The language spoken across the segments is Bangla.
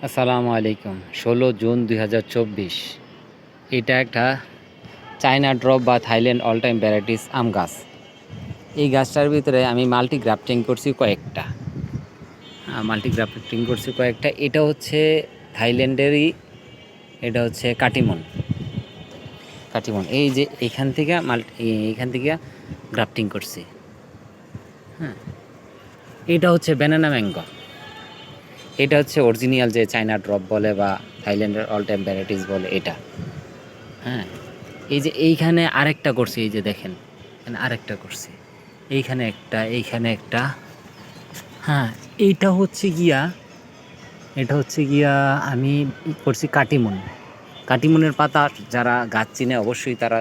আসসালামু আলাইকুম। 16 জুন 2024। এটা একটা চায়না ড্রপ বা থাইল্যান্ড অল টাইম ভ্যারাইটিস আম গাছ। এই গাছটার ভিতরে আমি মাল্টি গ্রাফটিং করছি কয়েকটা। এটা হচ্ছে থাইল্যান্ডেরই, এটা হচ্ছে কাটিমন। এই যে এইখান থেকে গ্রাফটিং করছি। হ্যাঁ, এটা হচ্ছে ব্যানানা ম্যাঙ্গো। এটা হচ্ছে অরিজিনাল যে চায়না ড্রপ বলে বা থাইল্যান্ডের অল টাইম ভ্যারাইটিস বলে এটা। হ্যাঁ, এই যে এইখানে আরেকটা করছি, এই যে দেখেন এখানে আরেকটা করছি, এইখানে একটা। হ্যাঁ, এটা হচ্ছে গিয়া আমি করছি কাটিমনের পাতা। যারা গাছ চিনে অবশ্যই তারা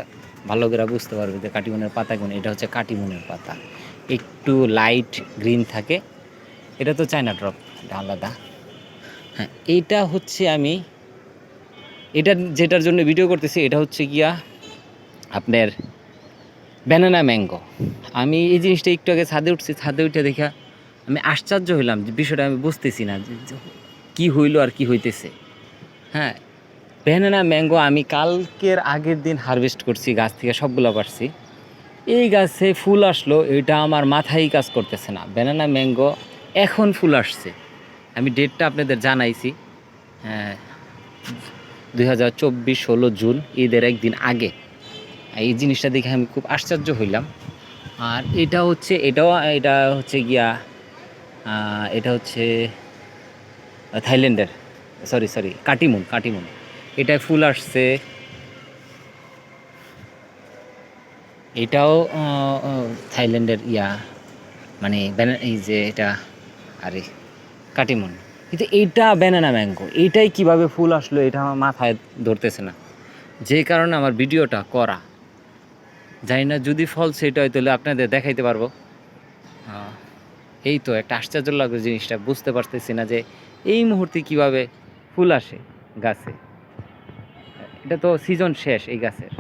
ভালো করে বুঝতে পারবে যে কাটিমনের পাতা কোন। এটা হচ্ছে কাটিমনের পাতা, একটু লাইট গ্রিন থাকে। এটা তো চায়না ড্রপ, এটা আলাদা। হ্যাঁ, এইটা হচ্ছে আমি যেটার জন্য ভিডিও করতেছি, এটা হচ্ছে গিয়া আপনার ব্যানানা ম্যাঙ্গো। আমি এই জিনিসটা একটু আগে ছাদে উঠে দেখা আমি আশ্চর্য হইলাম, যে বিষয়টা আমি বুঝতেছি না যে কী হইলো আর কি হইতেছে। হ্যাঁ, ব্যানানা ম্যাঙ্গো আমি কালকের আগের দিন হারভেস্ট করছি, গাছ থেকে সবগুলো পারছি। এই গাছে ফুল আসলো, এটা আমার মাথায় কাজ করতেছে না। ব্যানানা ম্যাঙ্গো এখন ফুল আসছে, আমি ডেটটা আপনাদের জানাইছি। 2024 16 জুন, ঈদের একদিন আগে। এই জিনিসটা দেখে আমি খুব আশ্চর্য হইলাম। আর এটা হচ্ছে থাইল্যান্ডের, সরি কাটিমুন। এটায় ফুল আসছে। এটাও থাইল্যান্ডের মানে এই যে এটা, আরে কাটিমুন। কিন্তু এইটা ব্যানানা ম্যাঙ্গো, এইটাই কিভাবে ফুল আসলো এটা আমার মাথায় ধরতেছে না, যে কারণে আমার ভিডিওটা করা। জানি না যদি ফল সেটা হয় তাহলে আপনাদের দেখাইতে পারবো। এই তো একটা আশ্চর্য লাগবে জিনিসটা, বুঝতে পারতেছি না যে এই মুহূর্তে কিভাবে ফুল আসে গাছে। এটা তো সিজন শেষ এই গাছের।